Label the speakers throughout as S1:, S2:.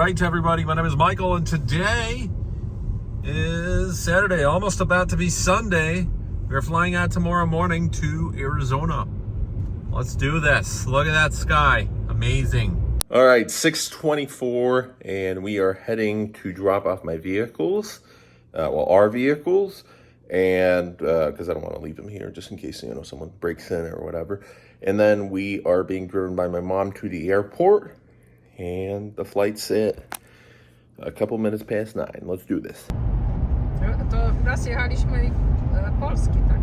S1: right, everybody, my name is Michael, and today is Saturday, almost about to be Sunday. We're flying out tomorrow morning to Arizona. Let's do this. Look at that sky. Amazing. All right, 6:24, and we are heading to drop off my vehicles, our vehicles, and because I don't want to leave them here just in case, someone breaks in or whatever. And then we are being driven by my mom to the airport, and the flight's at a couple minutes past 9. Let's do this.
S2: To raz jechaliśmy Polski, tak?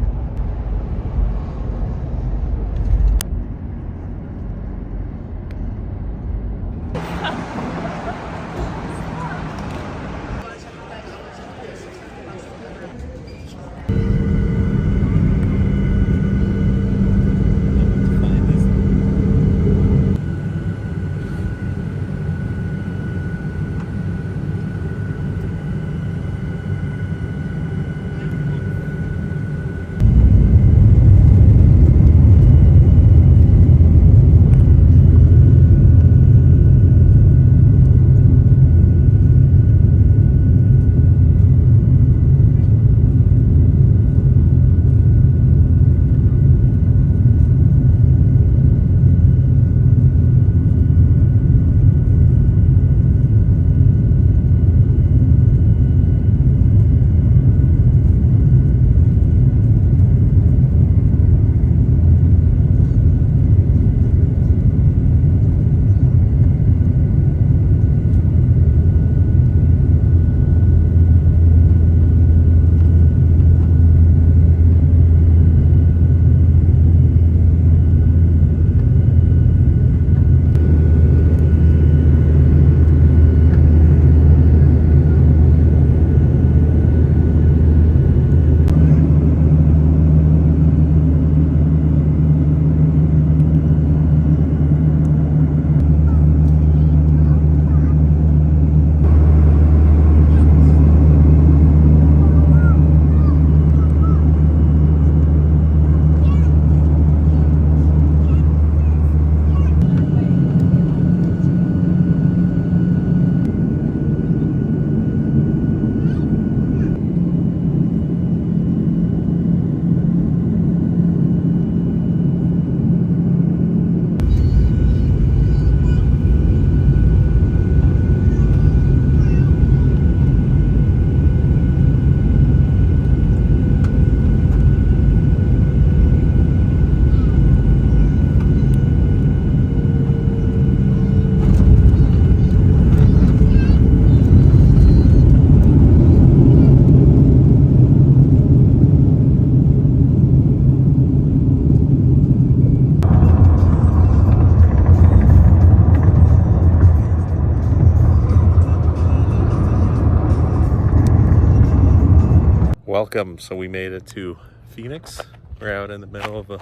S1: Welcome. So we made it to Phoenix. We're out in the middle of a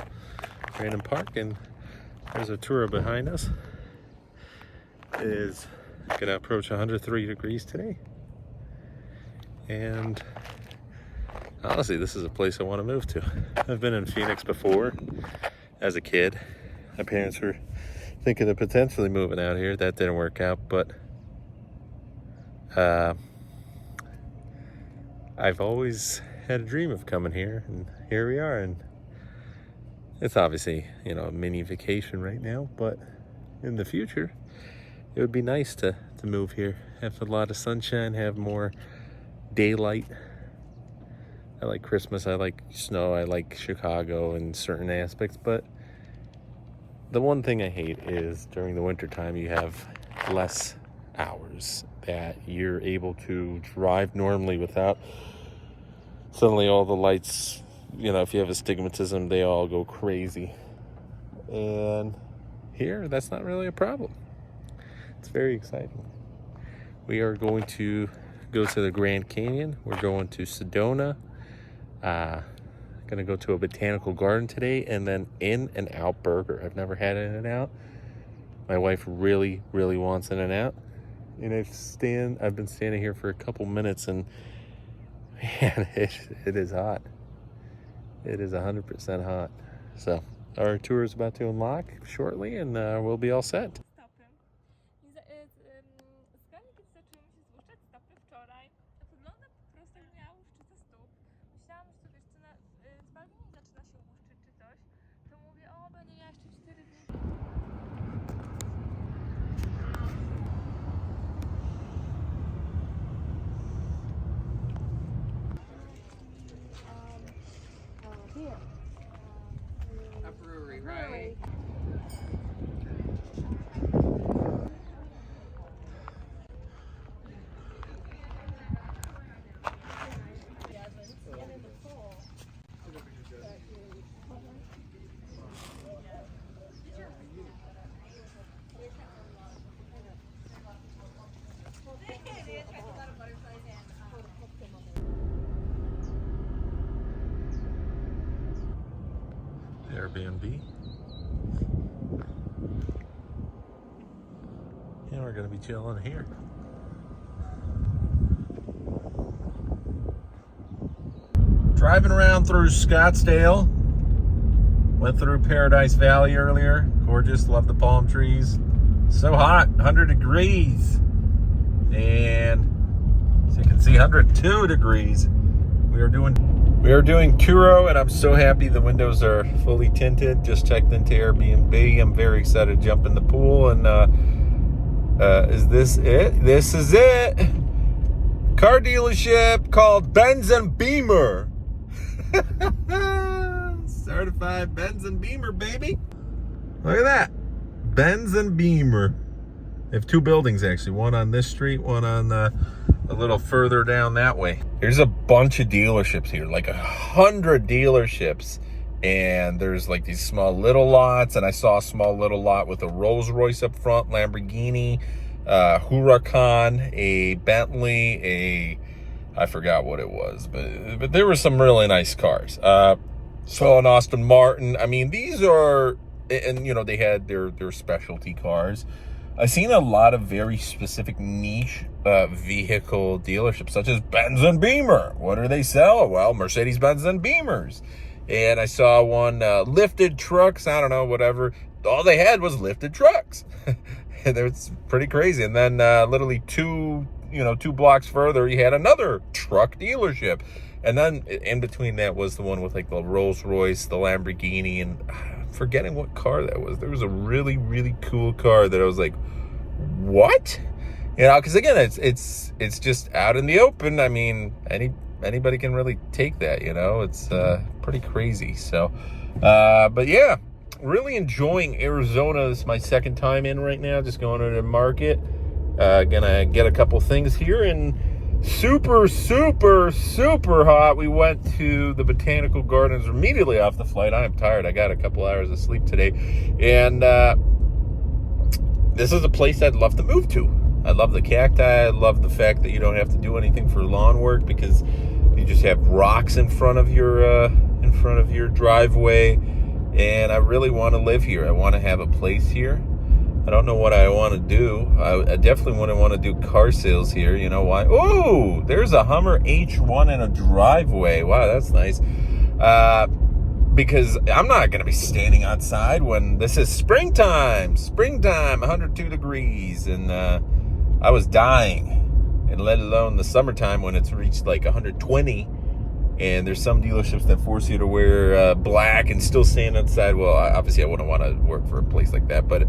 S1: random park, and there's a tour behind us. It is going to approach 103 degrees today. And honestly, this is a place I want to move to. I've been in Phoenix before as a kid. My parents were thinking of potentially moving out here. That didn't work out, but I've always had a dream of coming here, and here we are. And it's obviously, a mini vacation right now, but in the future, it would be nice to move here, have a lot of sunshine, have more daylight. I like Christmas, I like snow, I like Chicago in certain aspects, but the one thing I hate is during the winter time, you have less hours that you're able to drive normally without suddenly all the lights, if you have astigmatism, they all go crazy. And here, that's not really a problem. It's very exciting. We are going to go to the Grand Canyon. We're going to Sedona. Going to go to a botanical garden today, and then In-N-Out Burger. I've never had In-N-Out. My wife really, really wants In-N-Out. And I've been standing here for a couple minutes, and man, it is hot. It is 100% hot. So our tour is about to unlock shortly, and we'll be all set.
S3: łuskami, kiedy zaczęły mi się złuszczać stopy wczoraj. To wygląda po prostu, jak miała łuszczycę stóp. Myślałam, że to wiesz, czy na zwalnienie zaczyna się łuszczyć czy coś. To mówię, o, będzie miała jeszcze 4 dni.
S2: A brewery, right?
S1: Airbnb. And we're gonna be chilling here. Driving around through Scottsdale. Went through Paradise Valley earlier. Gorgeous, love the palm trees. So hot, 100 degrees. And as you can see, 102 degrees. We are doing Turo, and I'm so happy the windows are fully tinted. Just checked into Airbnb. I'm very excited to jump in the pool. And is this it? This is it. Car dealership called Benz and Beamer. Certified Benz and Beamer, baby. Look at that. Benz and Beamer. They have 2 buildings, actually. One on this street, one on a little further down that way. There's a bunch of dealerships here, like 100 dealerships. And there's like these small little lots. And I saw a small little lot with a Rolls Royce up front, Lamborghini, Huracan, a Bentley, I forgot what it was. But there were some really nice cars. Saw an Aston Martin. I mean, these are, and you know, they had their specialty cars. I've seen a lot of very specific niche vehicle dealerships, such as Benz and Beamer. What do they sell? Well, Mercedes-Benz and Beamers. And I saw one, lifted trucks, I don't know, whatever. All they had was lifted trucks. And it's pretty crazy. And then literally two blocks further, you had another truck dealership. And then in between that was the one with like the Rolls Royce, the Lamborghini, and I'm forgetting what car that was. There was a really, really cool car that I was like, what? You know, because again, it's just out in the open. I mean, anybody can really take that, you know. It's pretty crazy. So, but yeah, really enjoying Arizona. This is my second time in right now, just going to the market. Gonna get a couple things here, and super, super, super hot. We went to the botanical gardens immediately off the flight. I am tired. I got a couple hours of sleep today. And this is a place I'd love to move to. I love the cacti. I love the fact that you don't have to do anything for lawn work because you just have rocks in front of your driveway. And I really want to live here. I want to have a place here. I don't know what I want to do. I definitely wouldn't want to do car sales here. You know why? Oh, there's a Hummer H1 in a driveway. Wow, that's nice. Because I'm not going to be standing outside when this is springtime. Springtime, 102 degrees. And I was dying. And let alone the summertime when it's reached like 120. And there's some dealerships that force you to wear black and still stand outside. Well, obviously I wouldn't want to work for a place like that. But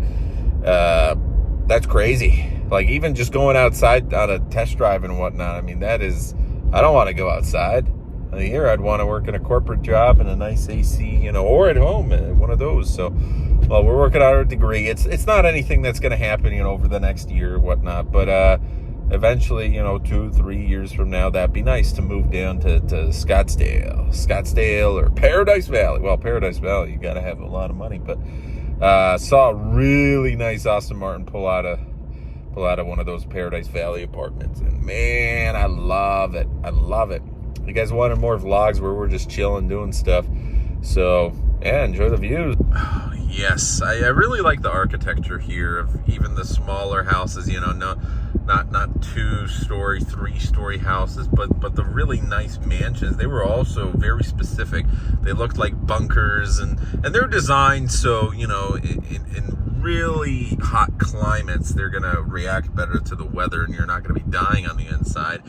S1: that's crazy. Like even just going outside on a test drive and whatnot. I mean, I don't want to go outside. Here I'd want to work in a corporate job in a nice AC, you know, or at home, one of those. So, well, we're working out our degree. It's not anything that's going to happen, you know, over the next year or whatnot. But eventually, you know, 2-3 years from now, that'd be nice to move down to Scottsdale or Paradise Valley. Well, Paradise Valley, you got to have a lot of money, but saw a really nice Aston Martin pull out of one of those Paradise Valley apartments, and man, I love it. You guys wanted more vlogs where we're just chilling, doing stuff, so yeah, enjoy the views. Yes, I really like the architecture here of even the smaller houses, you know, not 2-story, 3-story houses, but the really nice mansions. They were also very specific. They looked like bunkers, and they're designed so, you know, in really hot climates, they're gonna react better to the weather, and you're not gonna be dying on the inside.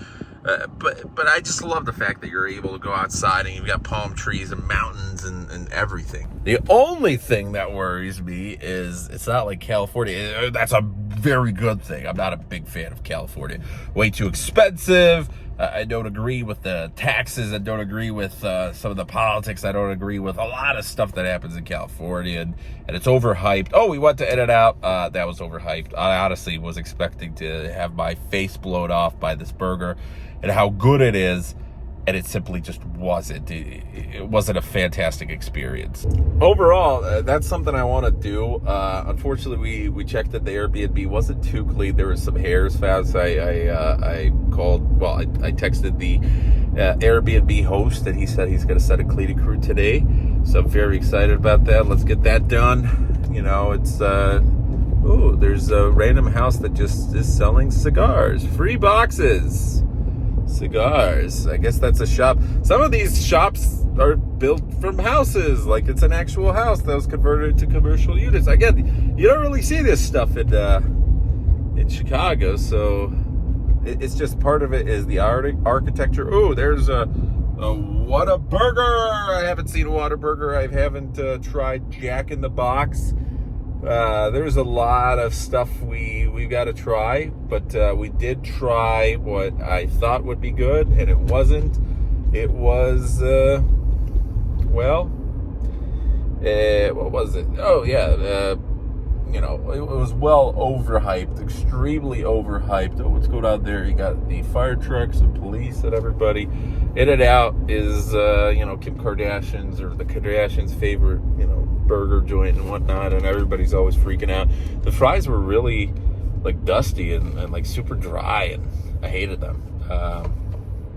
S1: But I just love the fact that you're able to go outside and you've got palm trees and mountains and everything. The only thing that worries me is it's not like California. That's a very good thing. I'm not a big fan of California. Way too expensive. I don't agree with the taxes. I don't agree with some of the politics. I don't agree with a lot of stuff that happens in California, and it's overhyped. Oh, we went to In and Out. That was overhyped. I honestly was expecting to have my face blown off by this burger and how good it is, and it simply just wasn't. It wasn't a fantastic experience. Overall, that's something I want to do. Unfortunately, we checked that the Airbnb wasn't too clean. There was some hairs found, so I called, well, I texted the Airbnb host, and he said he's going to send a cleaning crew today. So I'm very excited about that. Let's get that done. You know, it's, oh, there's a random house that just is selling cigars. Free boxes. Cigars. I guess that's a shop. Some of these shops are built from houses, like it's an actual house that was converted to commercial units. Again, you don't really see this stuff in Chicago, so it's just part of it is the architecture. Oh, there's a Whataburger. I haven't seen a Whataburger. I haven't tried Jack in the Box. There's a lot of stuff we've got to try, but we did try what I thought would be good, and it wasn't. It was, what was it? Oh, yeah, you know, it was well overhyped, extremely overhyped. Oh, let's go down there. You got the fire trucks and police and everybody. In and Out is, you know, Kim Kardashian's or the Kardashians' favorite, you know, burger joint and whatnot, and everybody's always freaking out. The fries were really like dusty and like super dry, and I hated them.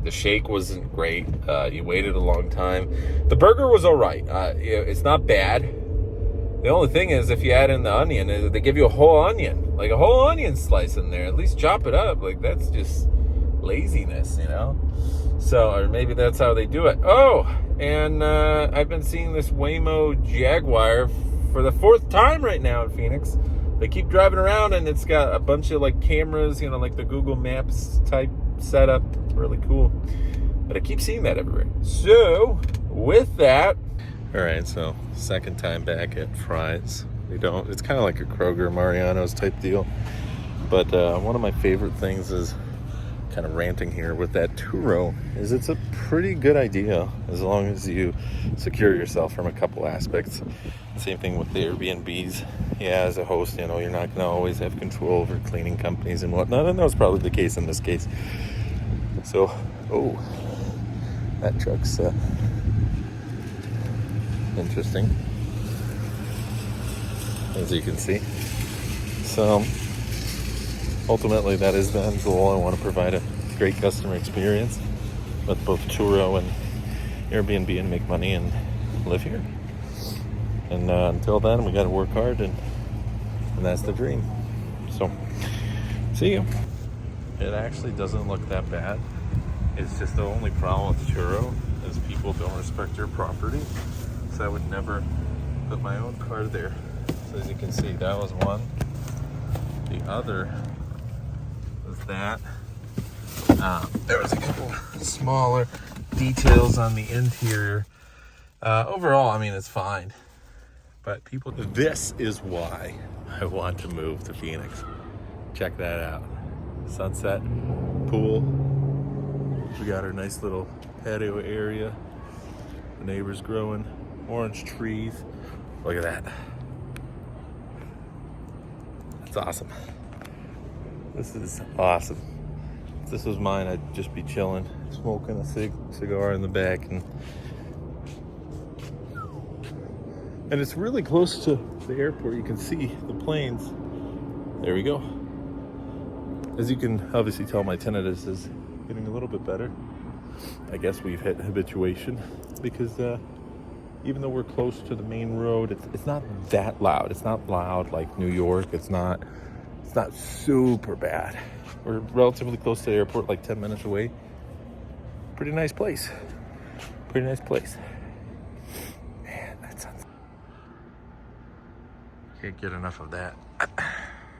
S1: The shake wasn't great. You waited a long time. The burger was all right. It's not bad. The only thing is, if you add in the onion, they give you a whole onion, like a whole onion slice in there. At least chop it up. Like, that's just laziness, you know? So, or maybe that's how they do it. Oh, and I've been seeing this Waymo Jaguar for the 4th time right now in Phoenix. They keep driving around, and it's got a bunch of like cameras, you know, like the Google Maps type setup. Really cool. But I keep seeing that everywhere. So, with that, all right, so second time back at Fry's. It's kind of like a Kroger Mariano's type deal. But one of my favorite things is kind of ranting here with that two-row is it's a pretty good idea as long as you secure yourself from a couple aspects. Same thing with the Airbnbs. Yeah, as a host, you know, you're not going to always have control over cleaning companies and whatnot, and that was probably the case in this case. So, oh, that truck's interesting, as you can see. So ultimately, that is the end goal. I want to provide a great customer experience with both Turo and Airbnb and make money and live here. And until then, we got to work hard, and that's the dream. So, see you. It actually doesn't look that bad. It's just the only problem with Turo is people don't respect your property. So I would never put my own car there. So as you can see, that was one. The other was that. There was a couple smaller details on the interior. Overall, I mean, it's fine. But people, this is why I want to move to Phoenix. Check that out. Sunset, pool. We got our nice little patio area. The neighbors growing orange trees. Look at that. That's awesome. This is awesome. If this was mine, I'd just be chilling, smoking a cigar in the back, and it's really close to the airport. You can see the planes. There we go. As you can obviously tell, my tinnitus is getting a little bit better. I guess we've hit habituation because even though we're close to the main road, it's not that loud. It's not loud like New York. It's not super bad. We're relatively close to the airport, like 10 minutes away. Pretty nice place. Man, that sounds... Can't get enough of that.